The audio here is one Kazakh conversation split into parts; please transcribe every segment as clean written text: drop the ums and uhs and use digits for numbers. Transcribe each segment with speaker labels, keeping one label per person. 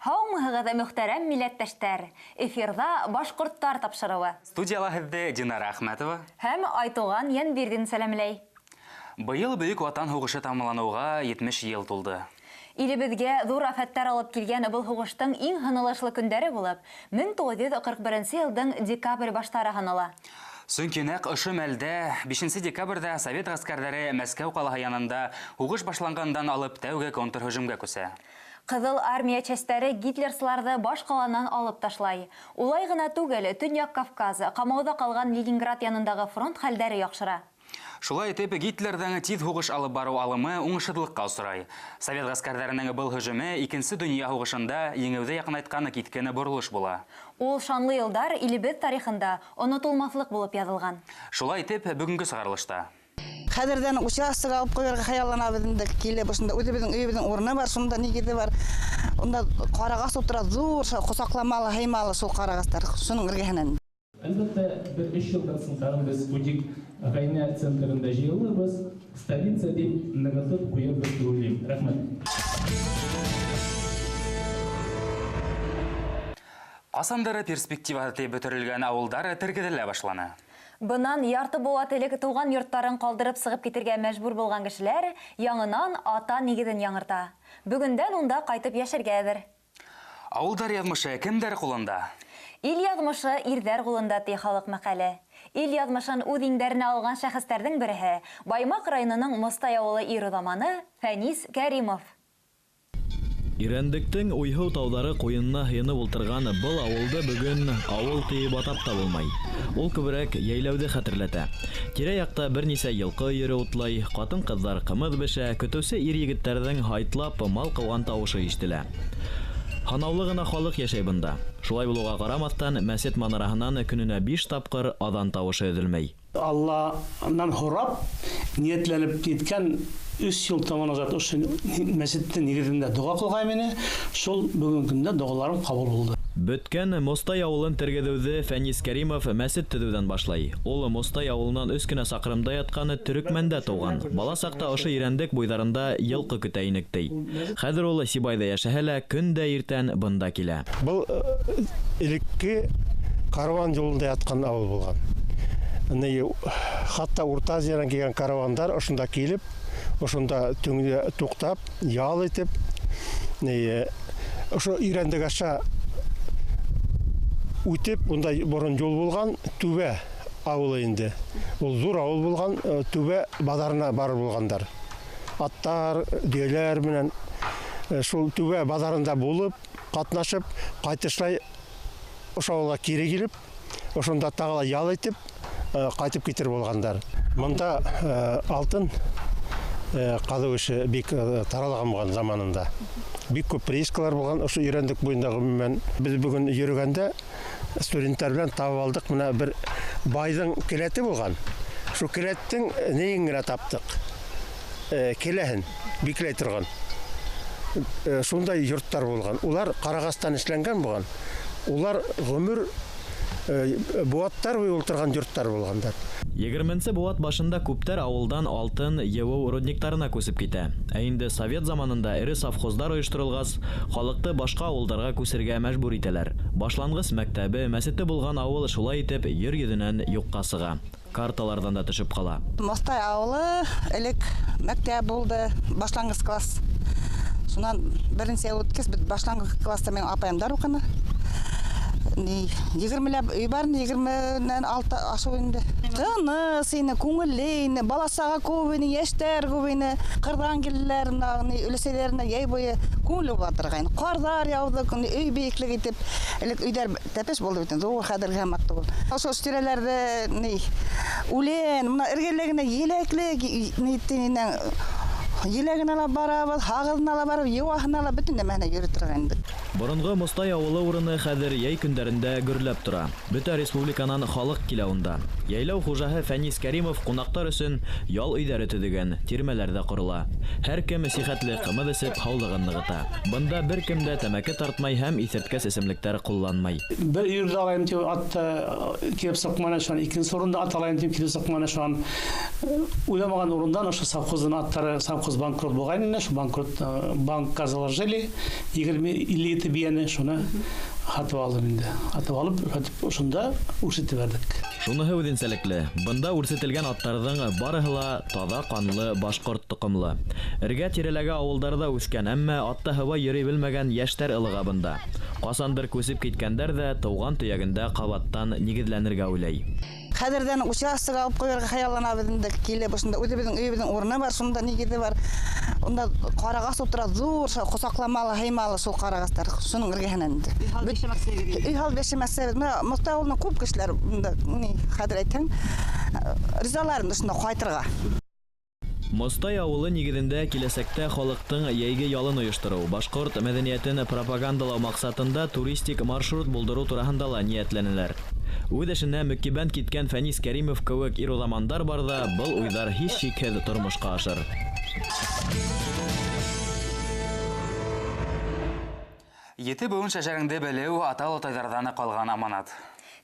Speaker 1: Һаумыһығыҙ мөхтәрәм милләттәштәр. Эфирда башҡорттар тапшырыуы.
Speaker 2: Студияла һеҙҙе Динара Әхмәтова
Speaker 1: Һәм Айтуған Йәнбирҙин сәләмләй.
Speaker 2: Быйыл Бөйөк Ватан һуғышы тамамланыуға 70 йыл тулды.
Speaker 1: Илебеҙгә ҙур афәттәр алып килгән был һуғыштың иң һынылышлы көндәре булып, 1941 йылдың декабрь баштары һанала.
Speaker 2: Сөнки нәҡ ошо мәлдә 5 декабрҙә Совет ғәскәрҙәре Мәскәү ҡалаһы янында һуғыш башланғандан алып тәүге контрһөжүмгә күсә.
Speaker 1: Ҡыҙыл армия частәре гитлерсларҙы баш ҡаланан алып ташлай. Улай ғына түгел, Төньяҡ Кавказ, ҡамауҙа ҡалған Ленинград янындағы фронт хәлдәре яҡшыра.
Speaker 2: Шулай итеп, Гитлерҙың тиҙ һуғыш алып барыу алымы уңышһыҙлыҡҡа осрай. Совет ғәскәрҙәренең был һөжүме Икенсе донъя һуғышында еңеүҙе яҡынайтҡаны киткене боролош була.
Speaker 1: Ул шанлы йылдар илебеҙ тарихында онотолмаҫлыҡ булып яҙылған.
Speaker 2: Шулай итеп, бүгенге сығарылышта.
Speaker 3: Хәҙерҙән участок алып ҡуйырға хыялланабыҙ инде, килеп ошонда үҙебеҙҙең өйөбөҙҙөң урыны бар, шунда нигеҙе бар. Унда ҡарағас ултыра, ҙур, ҡосаҡламалы, һыймалы шул ҡарағастар, шуның эргәһенән.
Speaker 4: Әлбәттә, бір 3 йылдан соң тағы біз Будик ғайна центрында жиылырбыз, столица деп нығытып қойырбыз деп ойлаймын. Рахмет.
Speaker 2: Ҡасандыр перспективаһы бөтөрөлгән ауылдар тергеҙелә башланы.
Speaker 1: Бынан ярты быуат элек тыуған йорттарын ҡалдырып сығып китергә мәжбүр булған кешеләр яңынан ата нигеҙен яңырта. Бөгөндән унда ҡайтып йәшәргәҙер.
Speaker 2: Ауылдар яҙмышы кемдәр ҡулында?
Speaker 1: Ил яҙмышы ирҙәр ҡулында ти халыҡ мәҡәле. Ил яҙмышын үҙ иңдәренә алған шәхестәрҙең береһе Баймаҡ районының Мостай ауылы ир-уҙаманы Фәнис Кәримов.
Speaker 5: Ирәндектең уйһыу тауҙары ҡуйынына һыйынып ултырған был ауылды бөгөн ауыл тиеп атап та булмай. Ул күберәк йәйләүҙе хәтерләтә. Тирә-яҡта бер нисә йылҡы йөрө утлай, ҡатын-ҡыҙҙар ҡымыҙ бешә, көтөүсе ир-егеттәрҙең һайтлап мал ҡыуған тауышы ишетелә. Һанаулы ғына халыҡ йәшәй бында. Шулай булыуға ҡарамаҫтан, мәсет манараһынан көнөнә 5 тапҡыр аҙан тауышы өҙөлмәй.
Speaker 6: Алланан һорап, ниәтләнеп киткән 3 йыл таман назад ошо мәсеттең нигеҙендә дуға ҡылғайым ине. Шул бөгөн көндә дуғаларым ҡабул булды.
Speaker 5: Бөткән Мостай ауылын тергеҙеүҙе Фәнис Кәримов мәсет төҙөүҙән башлай. Ул Мостай ауылынан 3 кенә саҡрымда ятҡаны Төрөкмәндә тыуған. Бала саҡта ошо Ирәндек буйҙарында йылҡы көтә инектей. Хәҙер ул Сибайҙа йәшәһә лә, көн дә иртән бында килә.
Speaker 7: Был элекке караван юлында ятҡан ауыл булған. Хатта Урта Азиянан килгән каравандар ошонда килеп, ошонда түңде туҡтап, ял итеп, ошо Ирәндек аша үтеп, унда борон юл булған Түбә ауылы инде. Ул зур ауыл булған, Түбә баҙарына барып булгандар. Аттар, дөйәләр менән шул Түбә баҙарында булып, ҡатнашып, ҡайтышлай ошо ауылға кире килеп, ошонда тағыла ял итеп, ҡайтып китер булгандар. Мында алтын ҡаҙыу эше бик таралған булған заманында. Бик күп приискалар булған ошо Ирәндек буйында ғөмүмән. Без бүгін йөрөгәндә студенттар белән табып алдык, мына бер байҙың келәте булған. Шу келәттең нейен генә таптык. Келәһен бикләй торған. Шундай йорттар булған. Улар ҡарағастан эшләнгән булған. Улар ғөмөр буаттар буй ултырған йорттар булгандар.
Speaker 5: 20-нче быуат башында күптәр ауылдан алтын йыуыу рудниктарына күсеп китә. Ә инде Совет заманында эре совхоздар ойоштырылғас, халыҡты башҡа ауылдарға күсергә мәжбүр итәләр. Башланғыс мәктәбе, мәсете булған ауыл шулай итеп ер йөҙөнән юҡҡа сыға. Карталардан да төшөп ҡала.
Speaker 3: Мостай ауылы элек мәктәп булды, башланғыс класс. Шунан беренсе үткәс, башланғыс класста менең апайымдар уҡыны. 20-ләп үй бар, 20-нән 6 ашу инде. Тыныс ине, күңелле ине, баласаға күп ине, йәштәр күп ине, ҡырҙан килделәр, өләсәйләренә йәй бойы күңелле була торған. Ҡарҙар яуҙы, өй бейеклек итеп, элек өйҙәр тәпеш булды бит, ҙур хәҙерге һәммәк түгел. Ошо тирәләрҙә үлән, мына эргәлә генә еләклек, еләгенә ла барабыҙ, һағыҙына ла барып, йыуаһына ла бөтөн нәмәһенә йөрөп торған инде.
Speaker 5: Боронғо Мостай ауылы урыны хәҙер йәй көндәрендә гөрләп тора. Бөтә республиканан халыҡ килә унда. Яйлау хужаһы Фәнис Кәримов ҡунаҡтар өсөн ял өйҙәре төҙөгән, тирмәләрҙә ҡорола. Һәр кем сихәтле ҡымыҙ эсеп һаулығын нығыта. Бында бер кем дә тәмәке тартмай һәм иҫерткес эсемлектәр ҡулланмай.
Speaker 6: Бер ирҙе алайым тип атты килеп сыҡманы шуан, икенсе урында ат алайым тип килеп сыҡманы шуан. Уйламаған урындан ошо совхоздың аттары, совхоз банкрот булған ине, шу банкрот банкка заложили, 20-50 7 бияне шуны хатып алдым инде. Хатып алып, ошонда үрсетеп бердик.
Speaker 5: Шуныһы үҙенсәлекле. Бында үрсетелгән аттарҙың барыһы ла таҙа ҡанлы башҡорт тоҡомлы. Эргә-тирәләге ауылдарҙа үҫкән, әммә атта һыуа йөрөй белмәгән йәштәр ылыға бында. Ҡасандыр күсеп киткәндәр ҙә тыуған төйәгендә ҡабаттан нигеҙләнергә уйлай.
Speaker 3: Хәҙерҙән участок алып ҡуйырға хыялланабыҙ инде. Килеп ошонда үҙебеҙҙең өйөбөҙҙөң урыны бар, шунда нигеҙе бар. Унда ҡарағас ултыра, ҙур, ҡосаҡламалы, һыймалы шул ҡарағастар. Шуның эргәһенән инде. Өй һал бешемәсәбеҙ. Мөхтә ауылының күп кешеләр хәҙер әйтһәң, ризалар инде шунда ҡайтырға.
Speaker 5: Мостай ауылы нигеҙендә киләсәктә халыҡтың йәйге ялын ойоштороу, башҡорт мәҙәниәтен пропагандалау маҡсатында туристик маршрут булдырыу тураһында ла ниәтләнеләр. Үҙ эшенә мөкибән киткән Фәнис Кәримов кеүек ир-уҙамандар барҙа был уйҙар һис шикһеҙ тормошҡа ашыр.
Speaker 2: Ете быуын шәжәреңде белеү ата-олатайҙарҙан ҡалған аманат.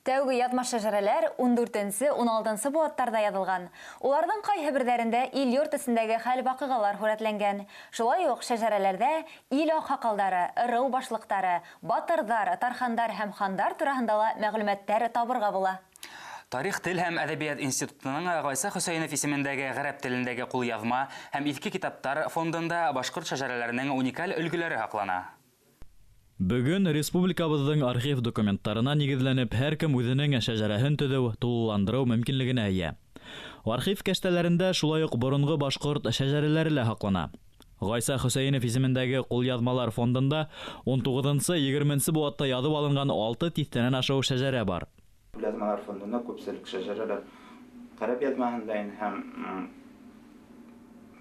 Speaker 1: Тәүге яҙма шәжәрәләр 14-16 быуаттарҙа яҙылған. Уларҙың ҡайһы берҙәрендә ил-йорт эсендәге хәл-ваҡиғалар һүрәтләнгән. Шулай уҡ шәжәрәләрҙә ил аҡһаҡалдары, ырыу башлыҡтары, батырҙар, тархандар һәм хандар тураһында ла мәғлүмәттәр табырға була.
Speaker 2: Тарих, тел һәм әҙәбиәт институтының Ғайса Хөсәйенов исемендәге ғәрәп телендәге ҡулъяҙма һәм иҫке китаптар фондында башҡорт шәжәрәләренең уникаль өлгөләре һаҡлана.
Speaker 5: Бөгөн республикабыҙҙың архив документтарына нигеҙләнеп, һәр кем үҙенең шәжәрәһен төҙөү, тулыландырыу мөмкинлегенә эйә. Архив кәштәләрендә шулай уҡ боронғо башҡорт шәжәрәләре лә һаҡлана. Ғайса Хөсәйенов исемендәге ҡулъяҙмалар фондында 19-20 быуатта яҙып алынған 6 тиҫтәнән ашыу шәжәрә бар.
Speaker 8: Ҡулъяҙмалар фондында күпселек шәжәрәләр ҡәрәп яҙмаһында һәм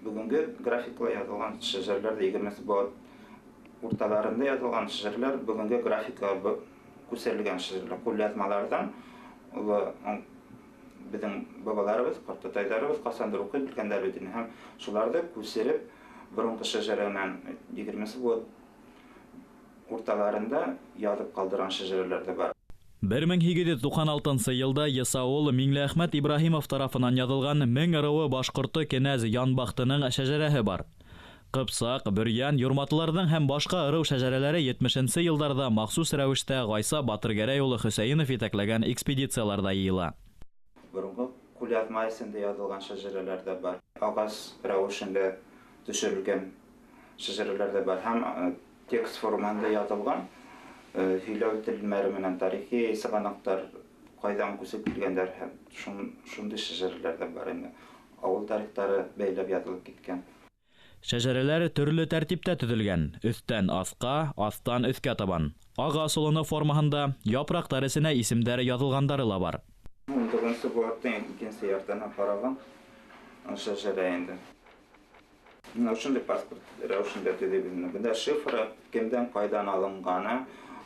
Speaker 8: бөгөнгө графикла яҙылған шәжәрәләр 20 быуат урталарында яҙылған шәжәрәләр бөгөнгө графика күсерелгән шәжәрәләр. Ҡулъяҙмаларҙан беҙҙең бабаларыбыҙ, ҡартатайҙарыбыҙ ҡасандыр уҡый белгәндәр бит инде һәм шуларҙы күсереп боронғо шәжәрәнән 20 быуат урталарында яҙып ҡалдырған шәжәрәләр дә бар.
Speaker 5: 1896 йылда Есаул Миңләәхмәт Ибраһимов тарафынан яҙылған 1000 ырыуы башҡорто кенәз Янбахтының шәжәрәһе бар. Ҡыпсаҡ, Бөрйән, Юрматлыларҙың һәм башҡа ырыу шәжәрәләре 70-нсе йылдарҙа махсус рәүештә Ғайса Батыргәрәй улы Хөсәйенов етәкләгән экспедицияларҙа йыйыла.
Speaker 8: Боронғо ҡулъяҙма эсендә яҙылған шәжәрәләр дә бар. Ағас рәүешендә төшөрөлгән шәжәрәләр дә бар һәм текст формаһында яҙылған һөйләү телмәре менән тарихи сығанаҡтар ҡайҙан күсеп килгәндәр һәм шундай шәжәрәләр дә бар инде. Ауыл тарихтары бәйләп яҙылып киткән.
Speaker 5: Шәжәрәләр төрлө тәртиптә төҙөлгән. Өҫтән аҫҡа, аҫтан өҫкә табан. Ағас олоно формаһында япраҡтар эсенә исемдәре яҙылғандары ла бар.
Speaker 8: 19 быуаттың 2-нсе яртына ҡараған шәжәрә инде. Ошондай паспорт рәүешендә төҙөйбөҙ. Бында шифры, кемдән ҡайҙан алынғаны,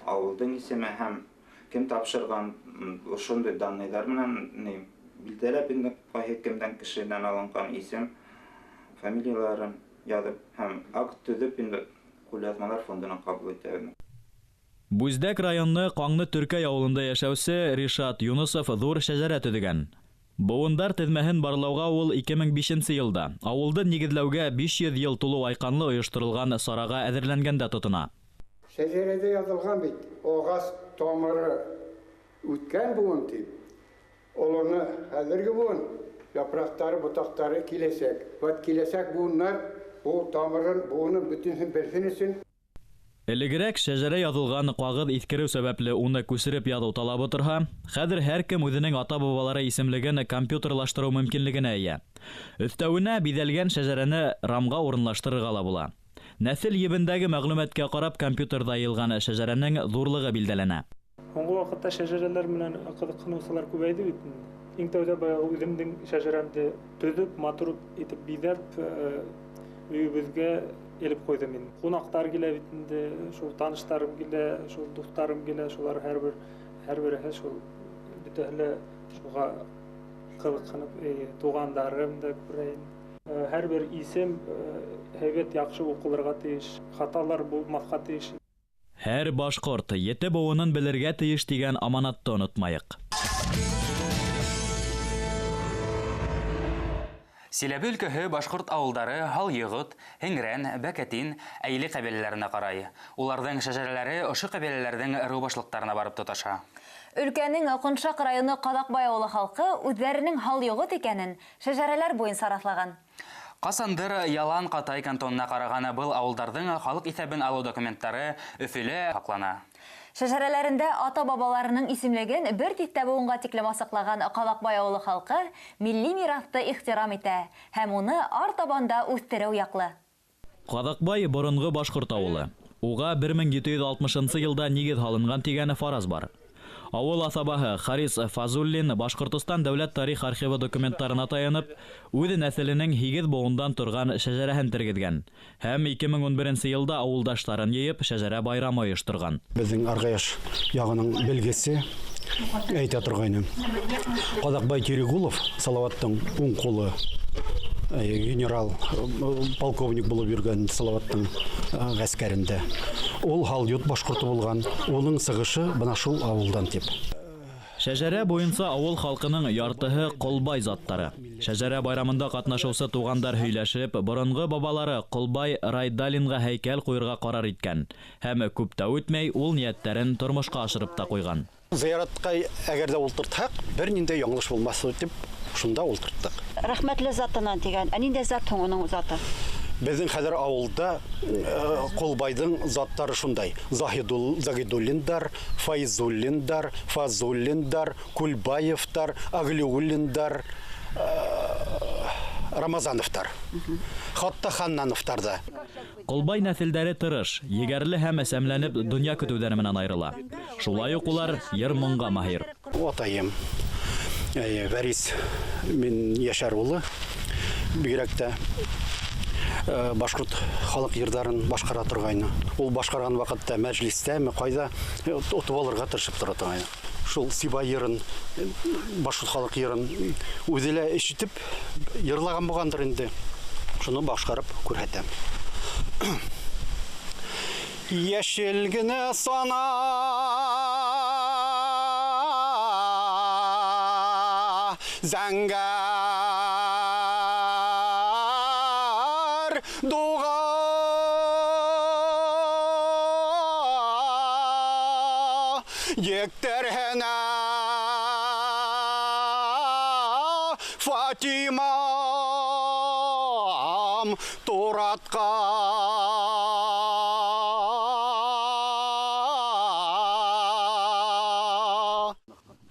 Speaker 8: ауылдың исеме һәм кем тапшырған, ошондай данныйҙар менән билдәләп инде ҡайһы кемдән кешенән алынған исем, фамилияларын яҙып һәм акт төҙөп инде ҡулъяҙмалар фондына ҡабул итәбеҙ.
Speaker 5: Бүздәк районы Ҡаңны Төркәй ауылында йәшәүсе Ришат Юнысов ҙур шәжәрә төҙөгән. Быуындар теҙмәһен барлауға ул 2005 йылда ауылды нигеҙләүгә 500 йыл тулу айҡанлы ойошторолған сараға әҙерләнгәндә тотона.
Speaker 9: Шәжәрәдә яҙылған бит, ағас тамыры үткән быуын тип. Олоно хәҙерге быуын, япраҡтары, ботаҡтары киләсәк. Киләсәк быуындар ул тамырын, быуынын бөтөнһөн белһен өсөн.
Speaker 5: Элегерәк шәжәрә яҙылған ҡағыҙ иҫкереү сәбәпле уны күсереп яҙыу талабы торһа, хәҙер һәр кем үҙенең ата-бабалары исемлеген компьютерлаштырыу мөмкинлегенә эйә. Өҫтәүенә биҙәлгән шәжәрәне рамға урынлаштырырға ла була. Нәҫел ебендәге мәғлүмәткә ҡарап компьютерҙа йыйылған шәжәрәнең ҙурлығы билдәләнә.
Speaker 10: Һуңғы ваҡытта шәжәрәләр менән ҡыҙыҡһыныусылар күбәйҙе бит. Иң тәүҙә баяғы үҙемдең шәжәрәмде төҙөп, матур итеп биҙәп, өйөбөҙгә елеп ҡуйҙым мин. Ҡунаҡтар килә бит инде, шул таныштарым килә, шул дуҫтарым килә, шулар һәр береһе шул бөтәһе лә шуға ҡыҙыҡһынып, туғандарым да күрәйем. Һәр бер исем һәйбәт, яҡшы уҡылырға тейеш, хаталар булмаҫҡа тейеш.
Speaker 5: Һәр башҡорт ете быуынын белергә тейеш тигән аманатты онотмайыҡ.
Speaker 2: Силәбе өлкәһе башкорт авылдары Халйыгыт, Һеңрән, Бәкәтин, Әйле кабиләләренә карай. Уларның шәҗәрәләре ошо кабиләләрнең ыру башлыктарына барып тоташа.
Speaker 1: Өлкәнең Коншак районы Кадакбай авылы халкы үзләренең Халйыгыт икәнен шәҗәрәләр буенча раслаган.
Speaker 2: Касандыр Ялан Катай кантонына караган был авылдардың халык исәбен алу документтары Өфөлә саклана.
Speaker 1: Шәҗәрәләрендә ата-бабаларының исемлеген бер тиктә буынга тиклем асыклаган Кадакбай авылы халкы милли мирасты ихтирам итә һәм уны артабанда үстерү яклы.
Speaker 5: Кадакбай борынгы башкорт авылы. Уга 1760 елда нигез халынган дигәне фараз бар. Авыл асабаһы Харис Фазуллин Башкортстан дәүләт тарих архивы документларына таянып, үз нәселенең 8 буындан торган шәҗәрәһен тергеткән һәм 2011 елда авылдашларын йыеп шәҗәрә байрамы оештырган.
Speaker 11: Безнең Аргаяш ягының белгесе әйтә торганы. Кадакбай Терегулов Салаваттың уң кулы генерал полковник булып йөргән Салаваттың гаскәрендә. Ул Халйыгыт башкорты булган. Улың сыгышы бына шул авылдан дип.
Speaker 5: Шәҗәрә буенча авыл халкының яртыһы Колбай заттары. Шәҗәрә байрамында катнашучы тугандар һөйләшеп, борынгы бабалары Колбай Райдалинга һәйкәл куярга карар иткән һәм күп тә үтмәй ул ниятләрен тормышка ашырып та куйган.
Speaker 11: Зыяратка әгәр дә ултыртсак, бернинде яңлыш булмас дип шунда ултырттык.
Speaker 12: Рәхмәтле затынан дигән, нинди зат уның заты?
Speaker 11: Безнең хәзер авылда Колбайдың заттары шундай. Загидуллиндар, Файзуллиндар, Фазуллиндар, Кульбаевтар, Аглиуллиндар, Рамазановтар. Хатта Ханнановтар да.
Speaker 5: Колбай нәселдәре тырыш, егәрле һәм әсәмләнеп дөнья көтүләре менән аерыла. Шулай ук улар йыр-моңга маһир.
Speaker 11: Атаем Вәрис мин Яшар улы бигрәк тә башкорт халык йырдарын башкара торгайны. Ул башкарган вакытта мәҗлестәме, кайда утып алырга тырышып тора торгайны. Шул Сибай йырын, башкорт халык йырын үзелә ишетеп йырлаган булгандыр инде. Шуны башкарып күрһәтәм. Яшел генә сана зәңгәр дуга ектәрһенә Фатимам туратка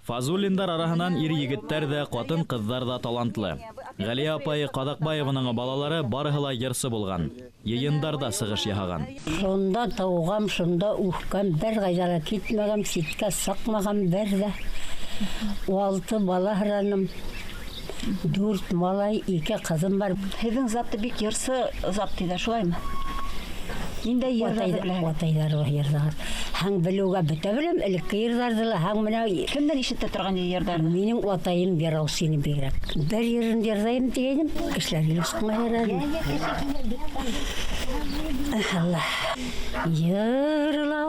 Speaker 5: Фазуллиндар араһынан ир егеттәр дә, катын кызлар да талантлы. Галия апай Кадакбаеваның балалары барыһы ла йырсы булган. Йыйындарда сыгыш яһаган.
Speaker 12: Шунда таугам, шунда ухкан, бер гайдара китмәгән, ситкә сакмаган бер дә. 6 бала храным. 4 малай, 2 кызым бар.
Speaker 13: Һеҙҙең затты бик йырсы зат тиҙәр, шулаймы? Ниндәй йырҙарҙы беләһең?
Speaker 12: Ватайҙар йырҙар. Һәң белеүгә бөтә белем, элекке йырҙарҙы ла, һәң менә
Speaker 13: Кемдән ишетә торган йырҙар?
Speaker 12: Минең ватайым Бераусины бигерәк. Бер йырын йырҙайым тигәйнем, кешеләр юсҡыңа йырҙым. Allah. Йырла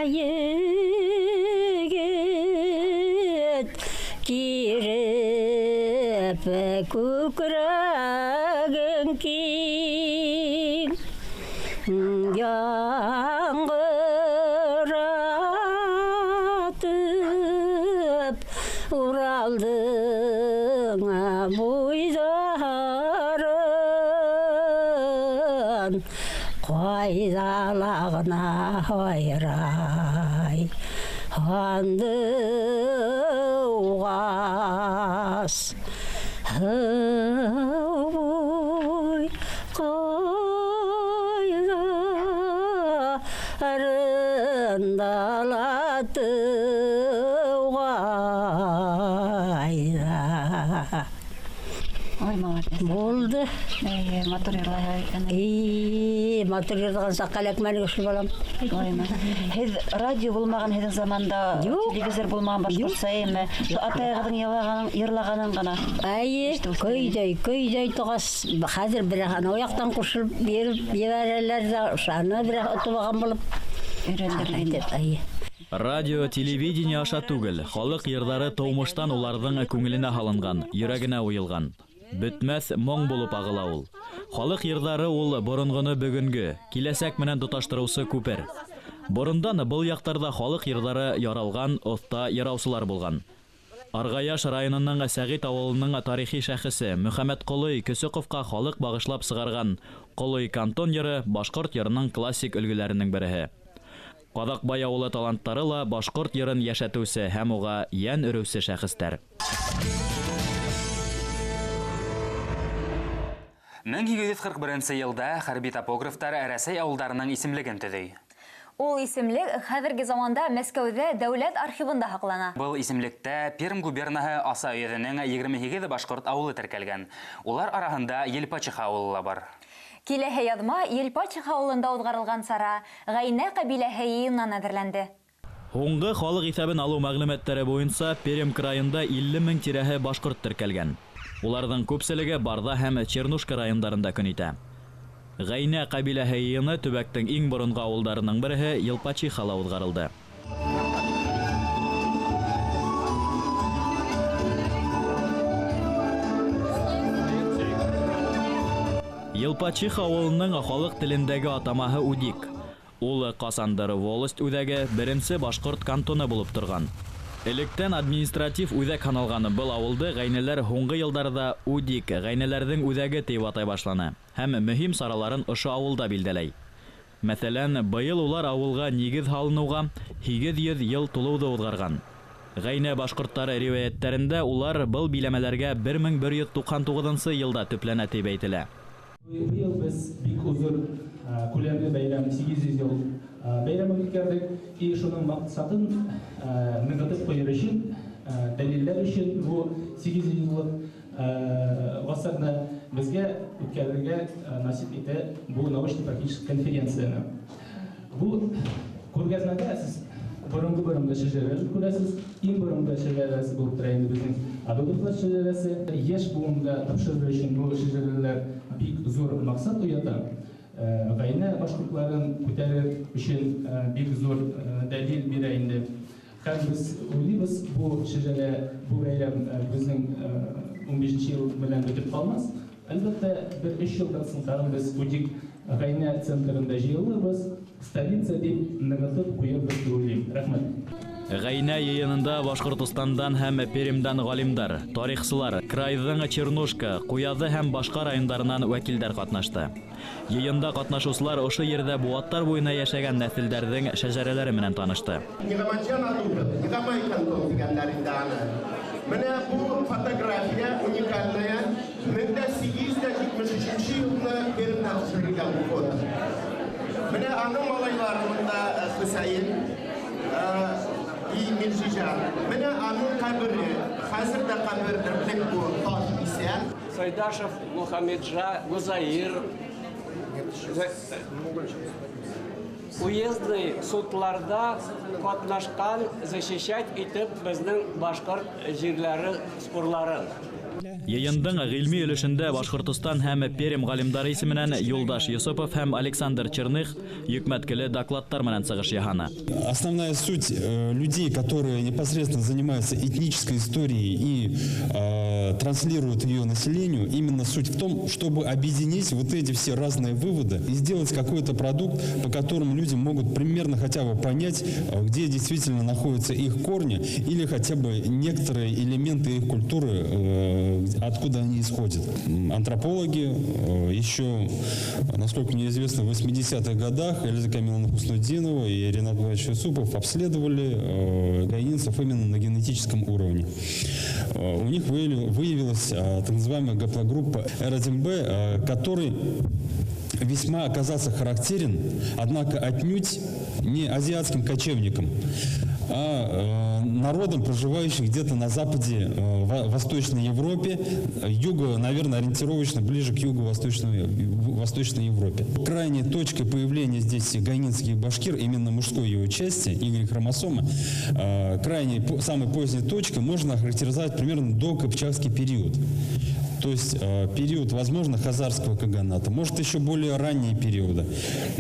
Speaker 12: егет киреп күкрәгең киң яңғыратып уралдың буйдарын қайдалағына ойрай қанды уғас ой қайдалатуғайда
Speaker 13: Ой, молодец.
Speaker 12: болды.
Speaker 13: Матур йырлай.
Speaker 12: Матур йырлаган сакалак мәне көчле балам.
Speaker 13: Һеҙ радио булмаған һеҙҙең заманда, телевизор булмаған башҡортса эме? Атайығыҙың йырлағанын ғына.
Speaker 12: Көйҙәй тоғас. Хәҙер бер анау яҡтан ҡушылып биреп ебәрәләр ҙә, шаны бер отолған булып өйрәндерелгән.
Speaker 5: Радио, телевидение аша түгел, халык йырдары тыумыштан уларҙың күңеленә һалынган, йөрәгенә уйылган. Бөтмәс моң булып агыла ул. Халык йырдары ул борынгыны бүгенге, киләсәк менән тоташтыручы күпер. Борындан был яктарда халык йырдары яралган, оста яраусылар булган. Аргаяш районының Сәгыйт авылының тарихи шәхесе Мөхәммәд Колый Көсөковка халык багышлап сыгарган Колый кантон йыры башкорт йырының классик өлгеләренең береһе. Кадакбай авылы таланттары ла башкорт йырын яшәтүче һәм уга ян өрүче шәхестәр.
Speaker 2: 1941 елда хәрби топографтар Рәсәй авылдарының исемлеген төҙөй.
Speaker 1: Ул исемлек хәзерге заманда Мәскәүдә дәүләт архивында һаклана.
Speaker 2: Был исемлектә Пермь губернаһы Аса өйрәненең 28 башкорт авылы теркәлгән. Улар араһында Елпачиха авылы бар.
Speaker 1: Киләһе язма Елпачиха авылында узгарылган сара Гайнә кабиләһе йыйыннан әзерләнде.
Speaker 5: Һуңгы халык исәбен алу мәгълүматлары буенча Пермь краенда 50 000 тирәһе башкорт теркәлгән. Уларның күпселеге Барда һәм Чернушка райондарында көн итә. Гайнә кабиләһе йыйыны төбәктең иң борынгы авылдарының береһе Елпачихада узгарылды. Елпачиха авылының халык телендәге атамаһы Удик. Ул Касандыр волость үҙәге беренче башкорт кантоны булып торган. Электән административ үҙәк һаналганы был авылды гайнәләр һуңгы елдарда Удик гайнәләрҙең үҙәге дип атай башланы һәм мөһим сараларын ошо авылда билдәләй. Мәсәлән, быел улар авылга нигеҙ һалыныуға 800 ел тулыуҙы уҙғарған. Гайнә башҡорттары риүәйәттәрендә улар был биләмәләргә 1199 йылда төпләнә тип әйтелә.
Speaker 4: Быйыл без бик узыр күләмле бәйрәм 800 ел бәйрәм үткәрдек. И шуның максатын ныгытып куйыр өчен, дәлилләр өчен бу 800 еллык гасырны безгә үткәрергә насип итә бу научно-практический конференцияны. Бу күргәзмәдә сез борынгы шәҗәрәләр күрәсез. Иң борынгы шәҗәрәсе булып тора инде безнең Адугутлар шәҗәрәсе. Яшь буынга тапшырыр өчен бу шәҗәрәләр бик зур максат уята. Гайнә башкортларын күтәрер өчен бик зур дәлил бирә инде. Һәм без уйлыйбыз, бу шәҗәрә, бу бәйрәм безнең 15 ел белән бетеп калмас. Әлбәттә, бер 3 елдан соң тагын без Удик Гайнә центрында җыелырбыз. Столица дип ныгытып куябыз дип уйлыйм. Рәхмәт.
Speaker 5: Гайнә йыйынында Башкортостандан һәм Пермьдән галимдар, тарихчылар, крайҙың Чернушка, Куяҙы һәм башҡа райондарынан вәкилдәр катнашты. Йыйында катнашыусылар ошо ерҙә быуаттар буйына йәшәгән нәҫелдәрҙең шәжәрәләре менән танышты.
Speaker 14: Менә бу фотография уникальная. 1873 елда Пермьдә төшерелгән фото. Менә аның малайларында Хөсәйен и Миржижан. Менә аның кабере. Хәзер дә кабердер бу таш исән.
Speaker 15: Сайдашев Мухаммеджа Гузаир. Уездный судларда катнашкан, защищать итеп безнең башкорт җирләре спорларын.
Speaker 5: Йыйындың гыйльми өлешендә Башкортостан һәм Пермь галимдары исеменән Юлдаш Йосипов һәм Александр Черных йөкмәткеле докладтар менән чыгыш яһана.
Speaker 16: Основная суть людей, которые непосредственно занимаются этнической историей и транслируют ее населению, именно суть в том, чтобы объединить вот эти все разные выводы и сделать какой-то продукт, по которому люди могут примерно хотя бы понять, где действительно находятся их корни или хотя бы некоторые элементы их культуры, откуда они исходят. Антропологи еще, насколько мне известно, в 80-х годах Эльза Камиловна Хуснудинова и Ренат Иванович Юсупов обследовали гайнинцев именно на генетическом уровне. У них выявилась так называемая гаплогруппа R1b, который весьма оказался характерен, однако отнюдь не азиатским кочевникам, а народам, проживающим где-то на западе Восточной Европе, наверное, ориентировочно ближе к Юго-Восточной Европе. Крайней точкой появления здесь гайнинских башкир, именно мужской его части, Y-хромосомы, самой поздней точкой можно охарактеризовать примерно до Кыпчакский период. то есть период, возможно, хазарского каганата, может, еще более ранние периоды.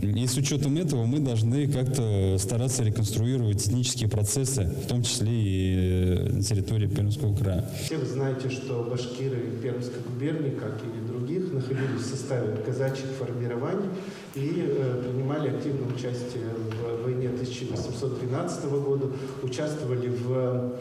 Speaker 16: И с учетом этого мы должны как-то стараться реконструировать этнические процессы, в том числе и на территории Пермского края.
Speaker 17: Все вы знаете, что башкиры Пермской губернии, как и других, находились в составе казачьих формирований и принимали активное участие в войне 1812 года, участвовали в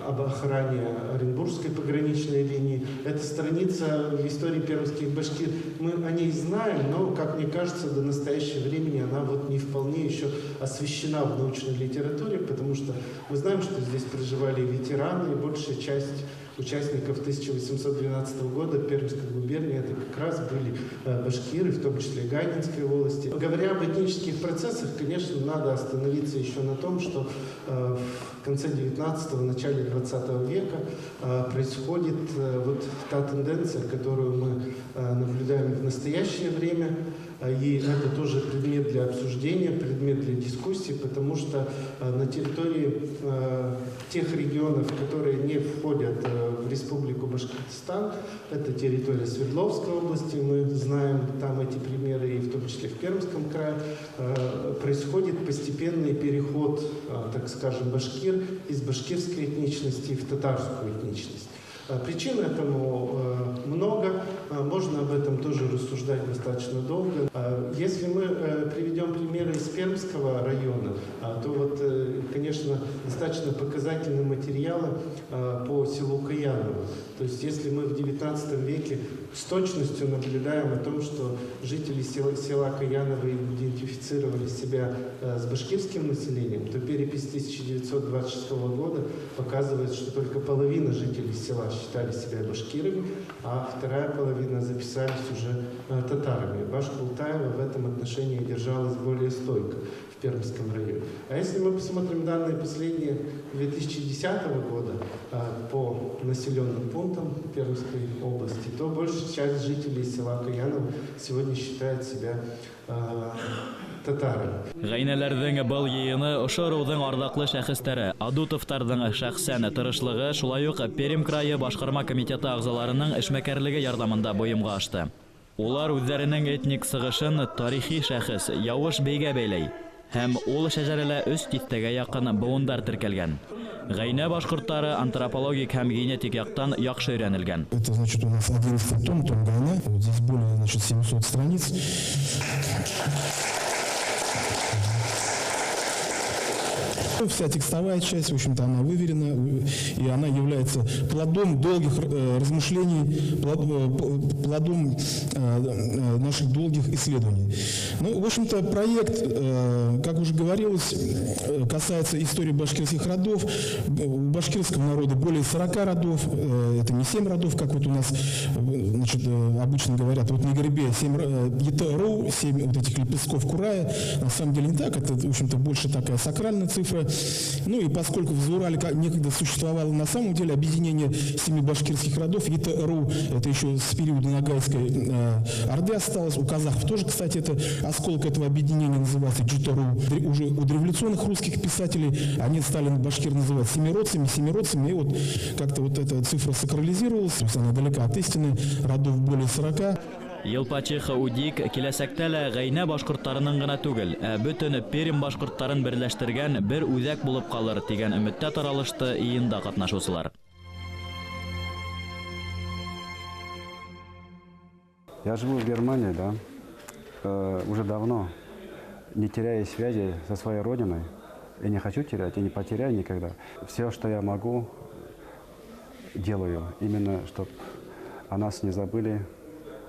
Speaker 17: об охране Оренбургской пограничной линии. Эта страница в истории пермских башкир. Мы о ней знаем, но, как мне кажется, до настоящего времени она вот не вполне еще освещена в научной литературе, потому что мы знаем, что здесь проживали ветераны, и большая часть участников 1812 года Пермской губернии это как раз были башкиры, в том числе Ганинской волости. Говоря об этнических процессах, конечно, надо остановиться еще на том, что в конце 19-го, начале 20 века происходит вот та тенденция, которую мы наблюдаем в настоящее время. И это тоже предмет для обсуждения, предмет для дискуссии, потому что на территории тех регионов, которые не входят в Республику Башкортостан, это территория Свердловской области, мы знаем там эти примеры, и в том числе в Пермском крае, происходит постепенный переход, так скажем, башкир из башкирской этничности в татарскую этничность. Причин этому много, можно об этом тоже рассуждать достаточно долго. Если мы приведем примеры из Пермского района, то вот, конечно, достаточно показательны материалы по селу Каяново. То есть если мы в XIX веке с точностью наблюдаем о том, что жители села Каяново идентифицировали себя с башкирским населением, то перепись 1926 года показывает, что только половина жителей села считали себя башкирами, а вторая половина записались уже татарами. Башкултаева в этом отношении держалась более стойко в Пермском районе. А если мы посмотрим данные последние 2010 года по населенным пунктам Пермской области, то большая часть жителей села Каяново сегодня считает себя татарами.
Speaker 5: Гайнәләрдән был йыйыны ошо рудың ардаклы шәхестәре, Адутовтарның шәхсән тырышлыгы, шулай ук Пермь крае башкарма комитеты агзаларының эшмәкәрлеге ярдәмендә буйымга ашты. Улар үзләренең этник сыгышын тарихи шәхес Явыш бейгә бәйләй. Һәм ул шәҗәрәлә үз тиҫтәгә якын буындар теркәлгән. Гайнә башкортлары антропологик һәм генетик яктан яхшы өйрәнелгән.
Speaker 16: Это значит у нас 11 том Гайна. Вот здесь более, значит, 700 страниц. Вся текстовая часть, в общем-то, она выверена, и она является плодом долгих размышлений, плодом наших долгих исследований. Ну, в общем-то, проект, как уже говорилось, касается истории башкирских родов. У башкирского народа более 40 родов, это не 7 родов, как вот у нас, значит, обычно говорят, вот на гербе 7 Етару, 7 вот этих лепестков Курая. На самом деле не так, это, в общем-то, больше такая сакральная цифра. Ну и поскольку в Зурале некогда существовало на самом деле объединение 7 башкирских родов, Етару, это еще с периода Ногайской Орды осталось, у казахов тоже, кстати, это осколок этого объединения называется Джутару. Уже у революционных русских писателей они стали башкир называть семиродцами, и вот как-то вот эта цифра сакрализировалась, то есть она далека от истины, родов более 40.
Speaker 5: Елпачиха Удик киләсәктә лә Гайнә башкортларының гына түгел, бөтен Пермь башкортларын берләштергән бер үзәк булып калыр дигән өметтә таралышты иында катнашучылар.
Speaker 18: Я живу в Германии, да, уже давно, не теряя связи со своей родиной, и не хочу терять, и не потеряю никогда. Все, что я могу, делаю, именно, чтобы о нас не забыли,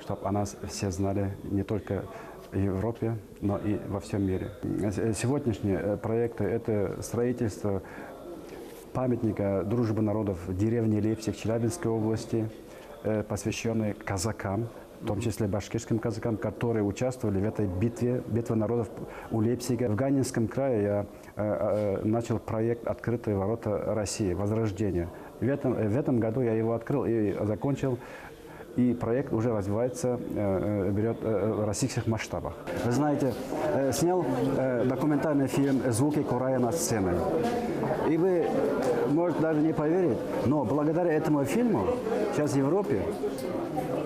Speaker 18: чтобы о нас все знали не только в Европе, но и во всем мире. Сегодняшние проекты – это строительство памятника дружбы народов в деревне Лейпциг Челябинской области, посвященный казакам, в том числе башкирским казакам, которые участвовали в этой битве народов у Лейпцига. В Ганинском крае я начал проект «Открытые ворота России», «Возрождение». В этом году я его открыл и закончил. И проект уже развивается, берет в российских масштабах. Вы знаете, снял документальный фильм «Звуки Курая на сцене». И вы, может, даже не поверить, но благодаря этому фильму сейчас в Европе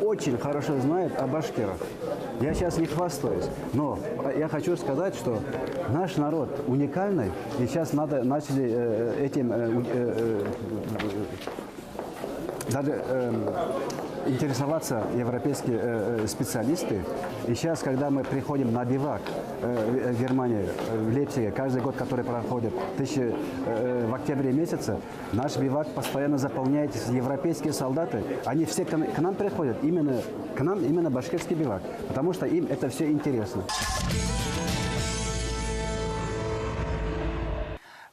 Speaker 18: очень хорошо знают о башкирах. Я сейчас не хвастаюсь, но я хочу сказать, что наш народ уникальный, и сейчас начали этим даже интересоваться европейские специалисты. И сейчас, когда мы приходим на бивак в Германии, в Лейпциге, каждый год, который проходит в октябре месяце, наш бивак постоянно заполняется европейские солдаты. Они все к нам приходят, именно башкирский бивак, потому что им это все интересно.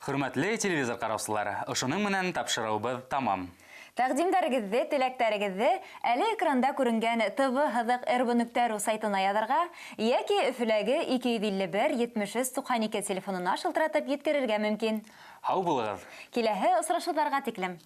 Speaker 2: Hürmetli телевизор караусылары, ошының менен тапшырыбыз тамам.
Speaker 1: Тәкъдимдәрегезне, теләктәрегезне әле экранда күренгән tv-rb.ru сайтына язарга яки Өфөләге 251-73-92 телефонына шылтыратып yetkерергә мөмкин.
Speaker 2: Һау булыгыз.
Speaker 1: Киләһе очрашуларга тиклем.